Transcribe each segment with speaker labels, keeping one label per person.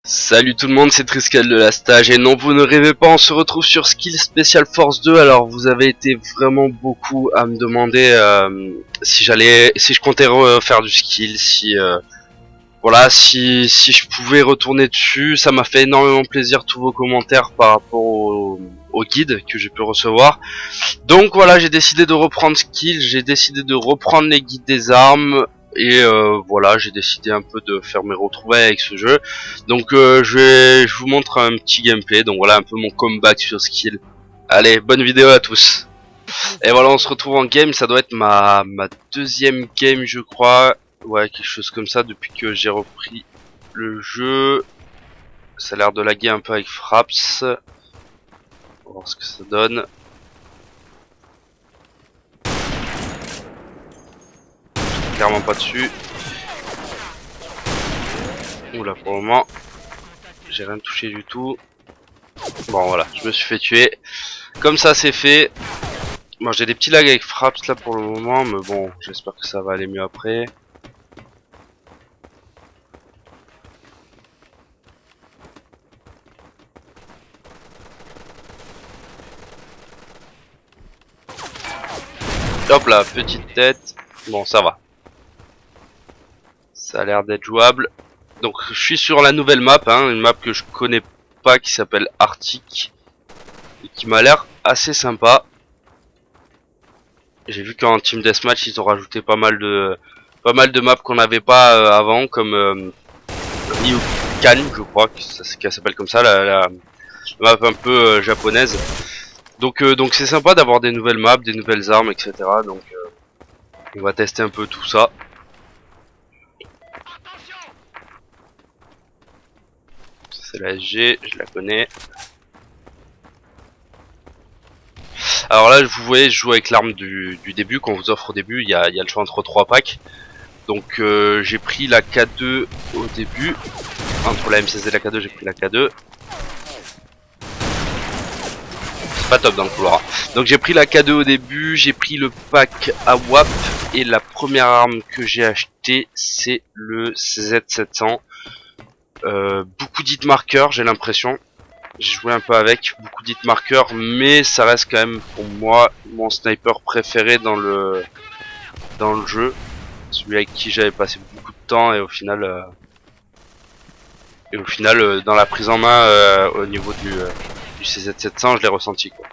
Speaker 1: Salut tout le monde, c'est Triskel de la Stage et non, vous ne rêvez pas, on se retrouve sur Skill Special Force 2. Alors vous avez été vraiment beaucoup à me demander si je comptais refaire du skill, si je pouvais retourner dessus. Ça m'a fait énormément plaisir tous vos commentaires par rapport au guide que j'ai pu recevoir. Donc voilà, j'ai décidé de reprendre skill, j'ai décidé de reprendre les guides des armes. Et voilà, j'ai décidé un peu de faire mes retrouvailles avec ce jeu. Donc je vous montre un petit gameplay. Donc voilà un peu mon comeback sur skill. Allez, bonne vidéo à tous. Et voilà, on se retrouve en game. Ça doit être ma deuxième game, je crois. Ouais, quelque chose comme ça depuis que j'ai repris le jeu. Ça a l'air de laguer un peu avec Fraps. On va voir ce que ça donne. Clairement pas dessus. Oula, pour le moment, j'ai rien touché du tout. Bon voilà, je me suis fait tuer. Comme ça c'est fait. Bon, j'ai des petits lags avec Fraps là pour le moment, mais bon, j'espère que ça va aller mieux après. Hop là, petite tête. Bon, ça va. Ça a l'air d'être jouable. Donc je suis sur la nouvelle map, hein, une map que je connais pas qui s'appelle Arctic. Et qui m'a l'air assez sympa. J'ai vu qu'en Team Deathmatch ils ont rajouté pas mal de maps qu'on n'avait pas avant, comme Ryukan, je crois que ça s'appelle comme ça, la map un peu japonaise. Donc c'est sympa d'avoir des nouvelles maps, des nouvelles armes, etc. Donc on va tester un peu tout ça. C'est la SG, je la connais. Alors là, vous voyez, je joue avec l'arme du début, qu'on vous offre au début. Il y a le choix entre 3 packs. Donc j'ai pris la K2 au début. Entre la M16 et la K2, j'ai pris la K2. C'est pas top dans le couloir. Donc j'ai pris la K2 au début, j'ai pris le pack AWAP. Et la première arme que j'ai acheté, c'est le CZ700. Beaucoup d'hit marqueurs, j'ai l'impression. J'ai joué un peu avec, beaucoup d'hit marqueurs, mais ça reste quand même pour moi mon sniper préféré dans le jeu. Celui avec qui j'avais passé beaucoup de temps et au final dans la prise en main au niveau du CZ700, je l'ai ressenti quoi.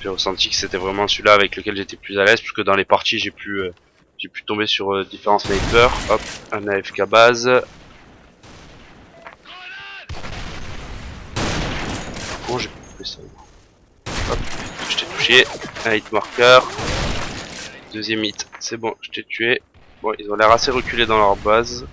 Speaker 1: J'ai ressenti que c'était vraiment celui-là avec lequel j'étais plus à l'aise, puisque dans les parties j'ai pu tomber sur différents snipers. Hop, un AFK base. Bon, j'ai fait ça. Hop, je t'ai touché. Un hit marker. Deuxième hit, c'est bon, je t'ai tué. Bon, ils ont l'air assez reculés dans leur base.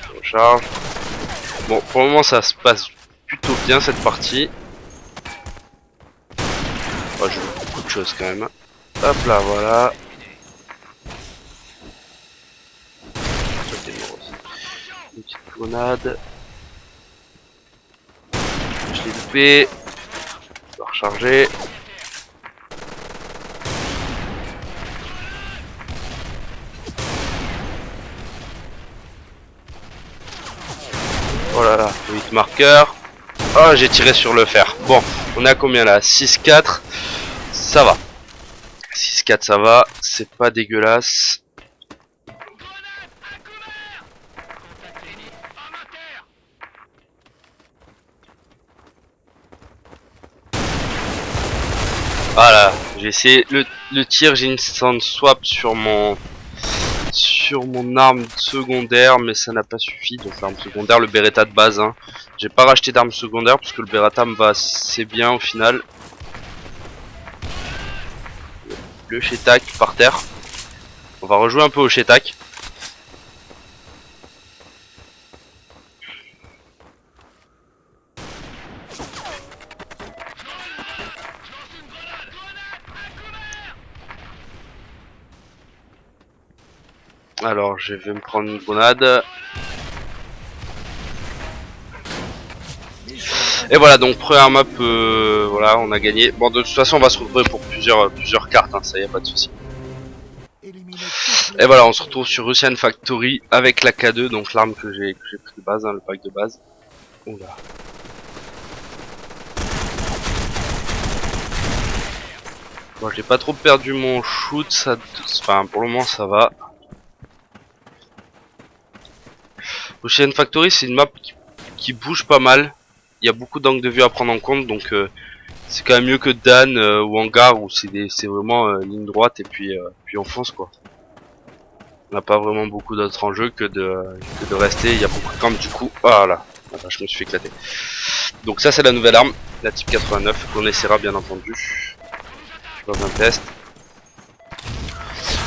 Speaker 1: Je recharge. Bon, pour le moment ça se passe plutôt bien cette partie. Oh, je vois beaucoup de choses quand même. Hop là, voilà. Une petite grenade. Je l'ai loupé. Je dois recharger. Oh là là, 8 marqueurs. Oh, j'ai tiré sur le fer. Bon, on est à combien là? 6-4. Ça va. 6-4, ça va. C'est pas dégueulasse. Voilà, j'ai essayé le tir, j'ai une stand swap sur mon arme secondaire, mais ça n'a pas suffi. Donc l'arme secondaire, le Beretta de base, hein. J'ai pas racheté d'arme secondaire parce que le Beretta me va assez bien au final. Le Shetak par terre. On va rejouer un peu au Shetak. Alors je vais me prendre une grenade. Et voilà, donc première map, voilà, on a gagné. Bon, de toute façon, on va se retrouver pour plusieurs cartes, hein, ça y a pas de souci. Et voilà, on se retrouve sur Russian Factory avec la K2, donc l'arme que j'ai pris de base, hein, le pack de base. Oula. Bon, j'ai pas trop perdu mon shoot, ça, enfin pour le moment ça va. Russian Factory, c'est une map qui bouge pas mal. Il y a beaucoup d'angles de vue à prendre en compte, donc c'est quand même mieux que Dan ou Hangar où c'est vraiment ligne droite et puis on fonce quoi. On n'a pas vraiment beaucoup d'autres enjeux que de rester. Il y a beaucoup de camps du coup. Voilà. Enfin, je me suis fait éclater. Donc ça c'est la nouvelle arme, la type 89 qu'on essaiera bien entendu dans un test.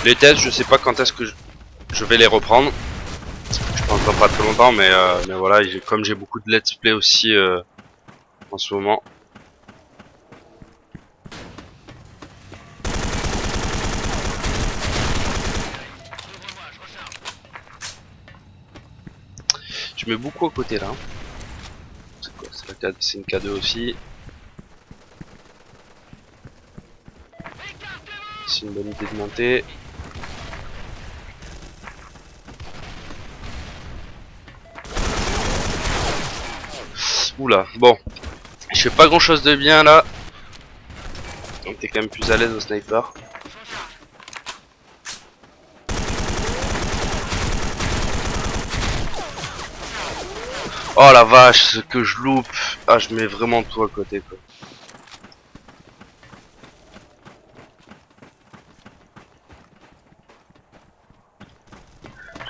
Speaker 1: Les tests, je sais pas quand est-ce que je vais les reprendre. Je pense dans pas très longtemps, mais voilà, comme j'ai beaucoup de let's play aussi en ce moment. Je mets beaucoup à côté là. C'est quoi? C'est une K2 aussi. C'est une bonne idée de monter. Oula, bon. Je fais pas grand chose de bien là. Donc t'es quand même plus à l'aise au sniper. Oh la vache, ce que je loupe. Ah, je mets vraiment tout à côté quoi.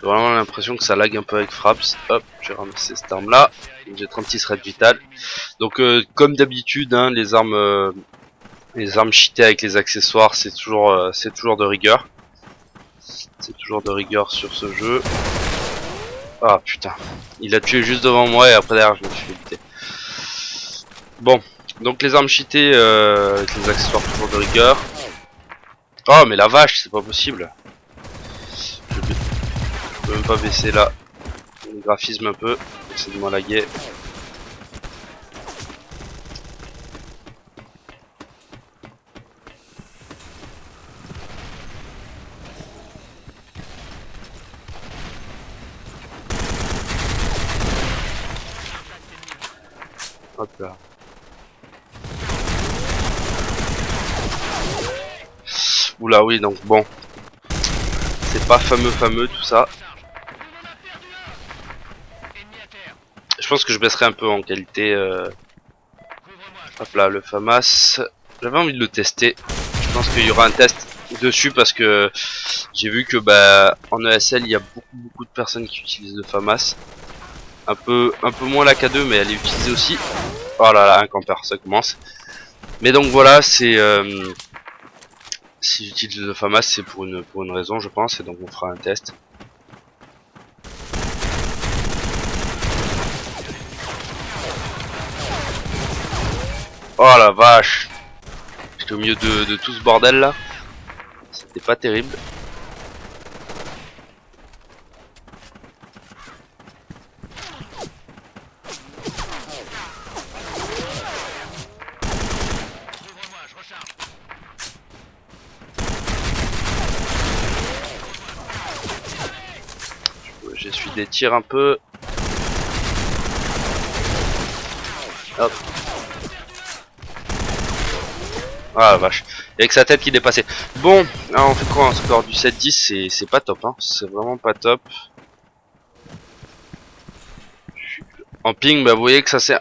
Speaker 1: J'ai vraiment l'impression que ça lag un peu avec Fraps. Hop, j'ai ramassé cette arme là. J'ai 36 raids vital. Donc comme d'habitude, hein, les armes cheatées avec les accessoires, c'est toujours de rigueur. C'est toujours de rigueur sur ce jeu. Ah putain, il a tué juste devant moi et après derrière je me suis fait buter. Bon, donc les armes cheatées avec les accessoires toujours de rigueur. Oh mais la vache, c'est pas possible. Je peux même pas baisser là le graphisme un peu, c'est de moins laguer. Hop là. Oula oui, donc bon, c'est pas fameux tout ça. Je pense que je baisserai un peu en qualité. Hop là, le FAMAS. J'avais envie de le tester. Je pense qu'il y aura un test dessus parce que j'ai vu que bah en ESL il y a beaucoup de personnes qui utilisent le FAMAS. Un peu moins la K2 mais elle est utilisée aussi. Oh là là, un campeur, ça commence. Mais donc voilà, c'est si j'utilise le FAMAS c'est pour une raison je pense et donc on fera un test. Oh la vache, j'étais au milieu de tout ce bordel là. C'était pas terrible. J'essuie des tirs un peu. Hop. Ah la vache. Et avec sa tête qui dépassait. Bon, alors on fait quoi un score du 7-10, c'est pas top hein. C'est vraiment pas top. En ping, bah vous voyez que ça s'est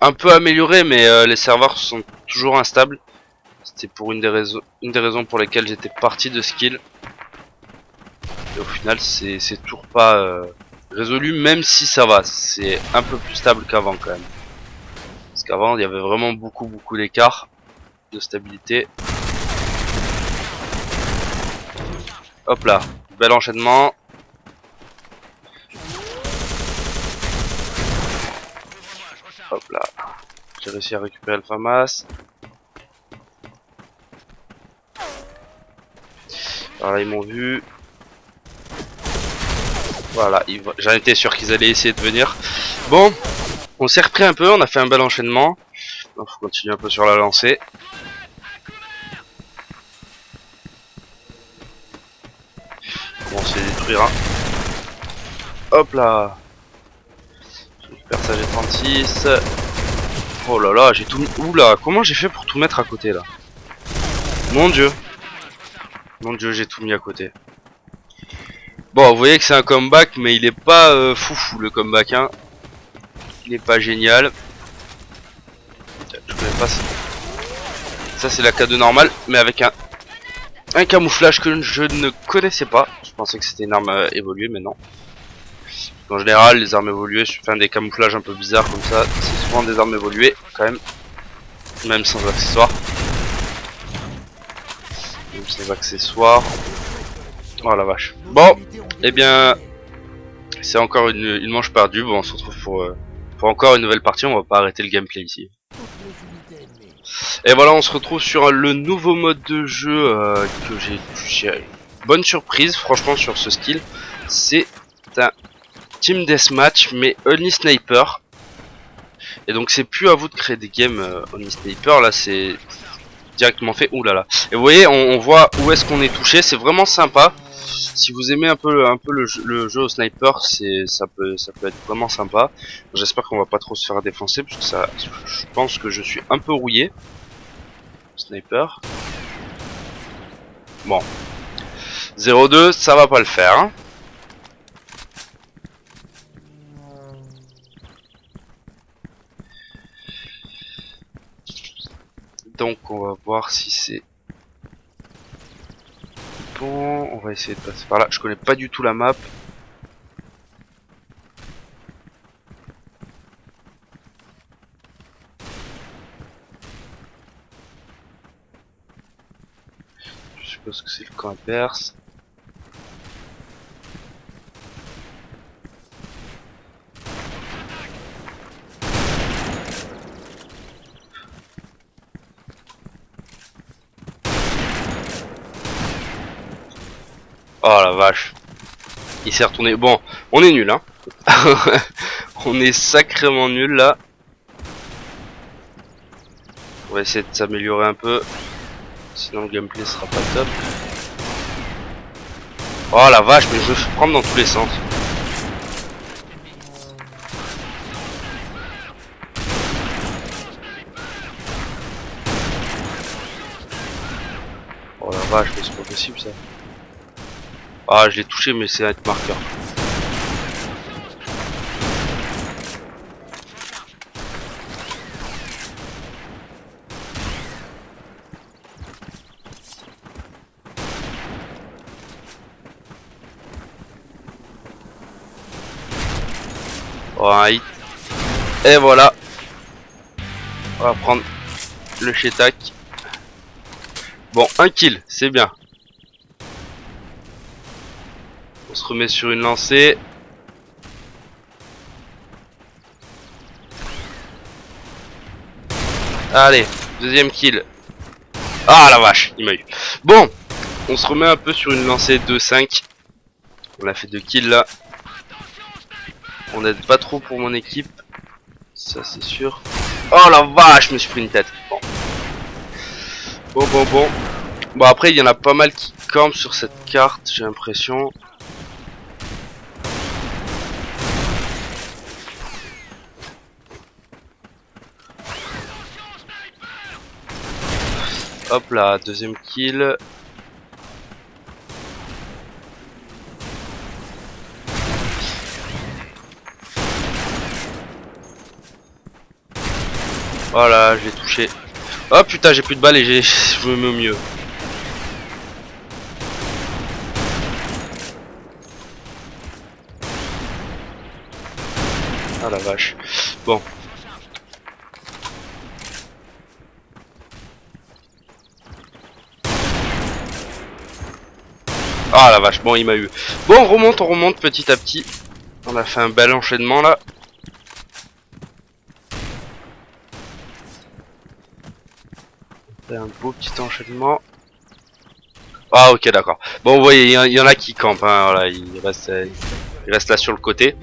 Speaker 1: un peu amélioré, mais les serveurs sont toujours instables. C'était pour une des raisons pour lesquelles j'étais parti de skill. Et au final c'est toujours pas résolu, même si ça va. C'est un peu plus stable qu'avant quand même. Parce qu'avant il y avait vraiment beaucoup d'écart de stabilité. Hop là, bel enchaînement. Hop là, j'ai réussi à récupérer le FAMAS. Alors là ils m'ont vu. Voilà, j'en étais sûr qu'ils allaient essayer de venir. Bon, On s'est repris un peu, on a fait un bel enchaînement. Il faut continuer un peu sur la lancée. Bon, on se fait détruire. Hein. Hop là. Je récupère ça G36. Oh là là, j'ai tout mis... Oula, comment j'ai fait pour tout mettre à côté là? Mon dieu. Mon dieu, j'ai tout mis à côté. Bon, vous voyez que c'est un comeback, mais il est pas foufou le comeback. Hein. Il est pas génial. Je connais pas ça. Ça c'est la K2 normale, mais avec un camouflage que je ne connaissais pas. Je pensais que c'était une arme évoluée, mais non. En général, les armes évoluées, je fais des camouflages un peu bizarres comme ça. C'est souvent des armes évoluées, quand même sans accessoires. Même sans accessoires. Oh la vache. Bon, eh bien, c'est encore une manche perdue. Bon, on se retrouve pour encore une nouvelle partie. On va pas arrêter le gameplay ici. Et voilà, on se retrouve sur le nouveau mode de jeu que j'ai bonne surprise, franchement, sur ce skill. C'est un Team Deathmatch, mais Only Sniper. Et donc, c'est plus à vous de créer des games Only Sniper. Là, c'est directement fait. Ouh là là. Et vous voyez, on voit où est-ce qu'on est touché. C'est vraiment sympa. Si vous aimez un peu le jeu au sniper, ça peut être vraiment sympa. J'espère qu'on va pas trop se faire défoncer, parce que je pense que je suis un peu rouillé. Sniper. Bon. 0-2, ça va pas le faire. Hein. Donc on va voir si c'est bon. On va essayer de passer par là. Je connais pas du tout la map. Je suppose que c'est le camp adverse. Oh la vache. Il s'est retourné. Bon, on est nul hein. On est sacrément nul là. On va essayer de s'améliorer un peu. Sinon le gameplay sera pas top. Oh la vache, mais je me fais prendre dans tous les sens. Oh la vache, mais c'est pas possible ça. Ah, je l'ai touché, mais c'est un marqueur. Oh, un hit. Et voilà. On va prendre le Shetak. Bon, un kill, c'est bien. On se remet sur une lancée. Allez, deuxième kill. Ah la vache, il m'a eu. Bon, on se remet un peu sur une lancée 2-5. On a fait 2 kills là. On n'aide pas trop pour mon équipe. Ça c'est sûr. Oh la vache, je me suis pris une tête. Bon. Bon après il y en a pas mal qui campent sur cette carte, j'ai l'impression. Hop là, deuxième kill. Voilà, je l'ai touché. Oh putain, j'ai plus de balles et je me mets au mieux. Ah la vache. Bon. Ah la vache, bon il m'a eu. Bon on remonte petit à petit. On a fait un bel enchaînement là. On fait un beau petit enchaînement. Ah ok d'accord. Bon vous voyez, il y en a qui campent, hein, voilà, il reste là sur le côté.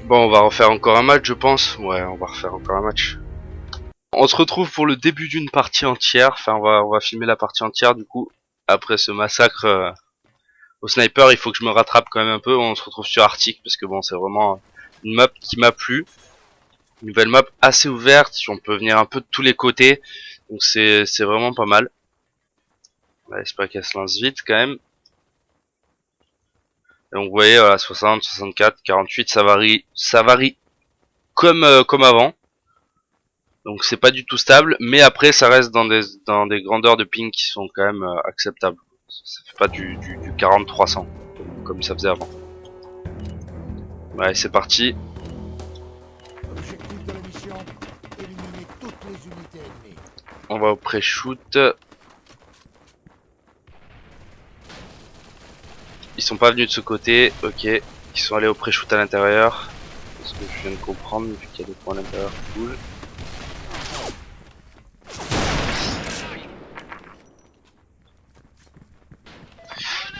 Speaker 1: Bon, on va refaire encore un match, je pense. Ouais, on va refaire encore un match. On se retrouve pour le début d'une partie entière. Enfin, on va filmer la partie entière, du coup. Après ce massacre au sniper, il faut que je me rattrape quand même un peu. On se retrouve sur Arctic, parce que bon, c'est vraiment une map qui m'a plu. Une nouvelle map assez ouverte, on peut venir un peu de tous les côtés. Donc c'est vraiment pas mal. On va espérer qu'elle se lance vite quand même. Et donc vous voyez, voilà, 60, 64, 48, ça varie comme avant. Donc c'est pas du tout stable, mais après ça reste dans des grandeurs de ping qui sont quand même acceptables. Ça fait pas du 40-300 comme ça faisait avant. Ouais, c'est parti.
Speaker 2: Objectif de la mission, éliminer toutes les unités ennemies.
Speaker 1: On va au pré-shoot. Ils sont pas venus de ce côté, ok. Ils sont allés au pré-shoot à l'intérieur. C'est ce que je viens de comprendre, vu qu'il y a des points à l'intérieur qui bougent.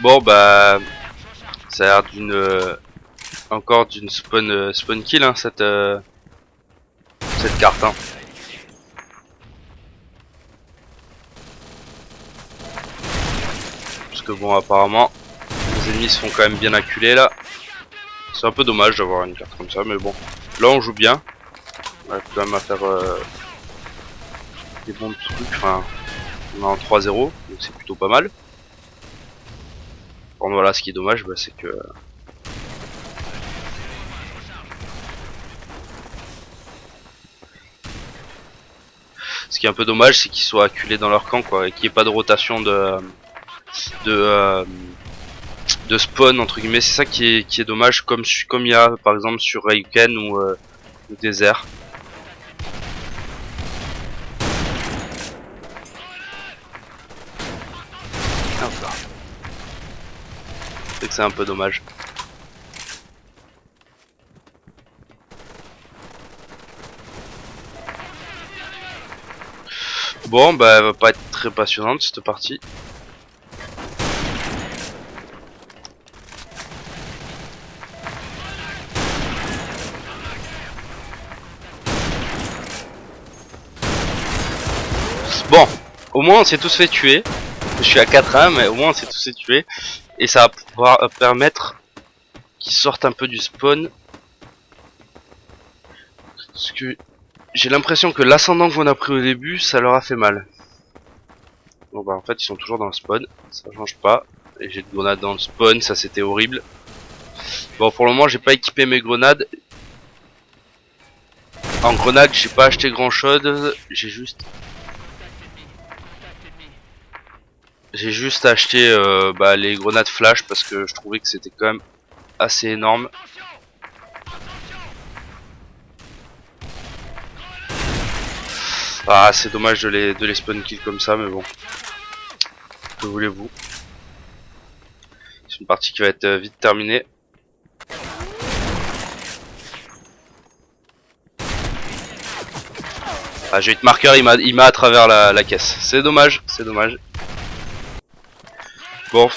Speaker 1: Bon bah, ça a l'air d'une encore d'une spawn kill hein, cette carte hein. Parce que bon apparemment les ennemis se font quand même bien acculer là. C'est un peu dommage d'avoir une carte comme ça, mais bon. Là on joue bien. On a quand même à faire des bons trucs. Enfin, on est en 3-0, donc c'est plutôt pas mal. Bon voilà, ce qui est dommage, bah, c'est que ce qui est un peu dommage, c'est qu'ils soient acculés dans leur camp, quoi, et qu'il n'y ait pas de rotation de spawn entre guillemets. C'est ça qui est dommage, comme il y a par exemple sur Ryuken ou Désert. C'est que c'est un peu dommage. Bon bah elle va pas être très passionnante cette partie. Bon, au moins on s'est tous fait tuer. Je suis à 4-1 mais au moins on s'est tous fait tuer. Et ça va pouvoir permettre qu'ils sortent un peu du spawn. Parce que j'ai l'impression que l'ascendant qu'on a pris au début, ça leur a fait mal. Bon bah en fait ils sont toujours dans le spawn, ça change pas. Et j'ai des grenades dans le spawn, ça c'était horrible. Bon pour le moment j'ai pas équipé mes grenades. En grenade j'ai pas acheté grand chose, j'ai juste acheté bah, les grenades flash parce que je trouvais que c'était quand même assez énorme. Ah c'est dommage de les spawn kill comme ça mais bon. Que voulez-vous? C'est une partie qui va être vite terminée. Ah j'ai eu de marqueur, il m'a à travers la caisse. C'est dommage, c'est dommage. Bon,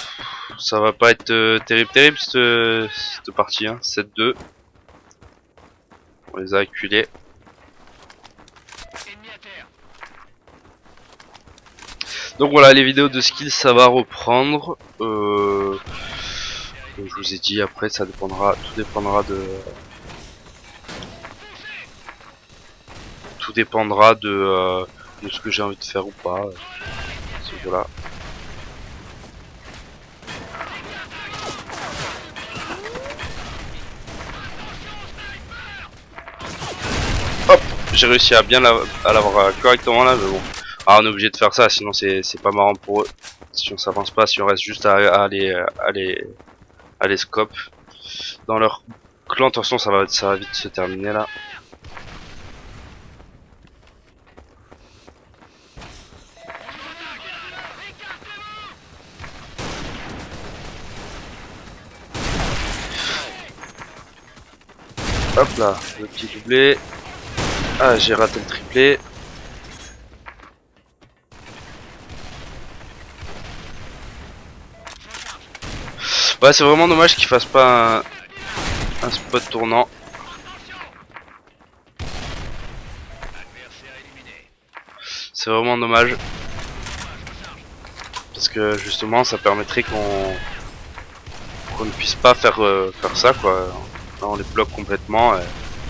Speaker 1: ça va pas être terrible cette partie, hein. 7-2. On les a acculés. Donc voilà, les vidéos de skills ça va reprendre. Comme je vous ai dit, après ça dépendra, tout dépendra de ce que j'ai envie de faire ou pas. Voilà. Hop, j'ai réussi à bien l'avoir correctement là, mais bon. Ah, on est obligé de faire ça, sinon c'est pas marrant pour eux. Si on s'avance pas, si on reste juste à les scope dans leur clan, de toute façon ça va vite se terminer là. Hop là, le petit doublé. Ah, j'ai raté le triplé. Ouais, c'est vraiment dommage qu'il fasse pas un spot tournant. C'est vraiment dommage. Parce que justement ça permettrait qu'on ne puisse pas faire ça quoi. Là, on les bloque complètement.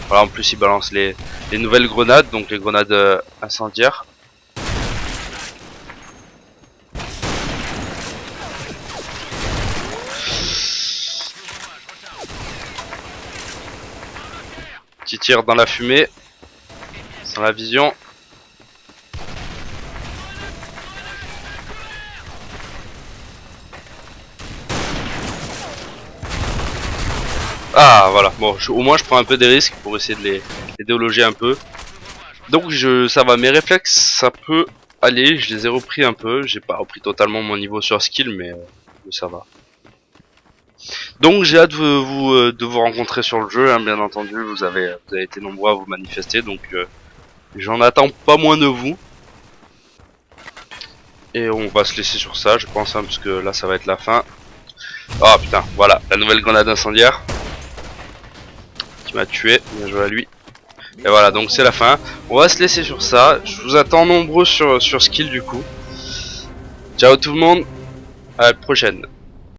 Speaker 1: Voilà, en plus ils balancent les nouvelles grenades, donc les grenades incendiaires. Petit tir dans la fumée, sans la vision. Ah voilà, bon au moins je prends un peu des risques pour essayer de les déloger un peu. Donc ça va, mes réflexes ça peut aller, je les ai repris un peu, j'ai pas repris totalement mon niveau sur skill mais ça va. Donc j'ai hâte de vous rencontrer sur le jeu, hein, bien entendu, vous avez été nombreux à vous manifester, donc j'en attends pas moins de vous. Et on va se laisser sur ça je pense, hein, parce que là ça va être la fin. Ah putain, voilà, la nouvelle grenade incendiaire. Qui m'a tué, bien joué à lui. Et voilà, donc c'est la fin. On va se laisser sur ça. Je vous attends nombreux sur skill du coup. Ciao tout le monde, à la prochaine.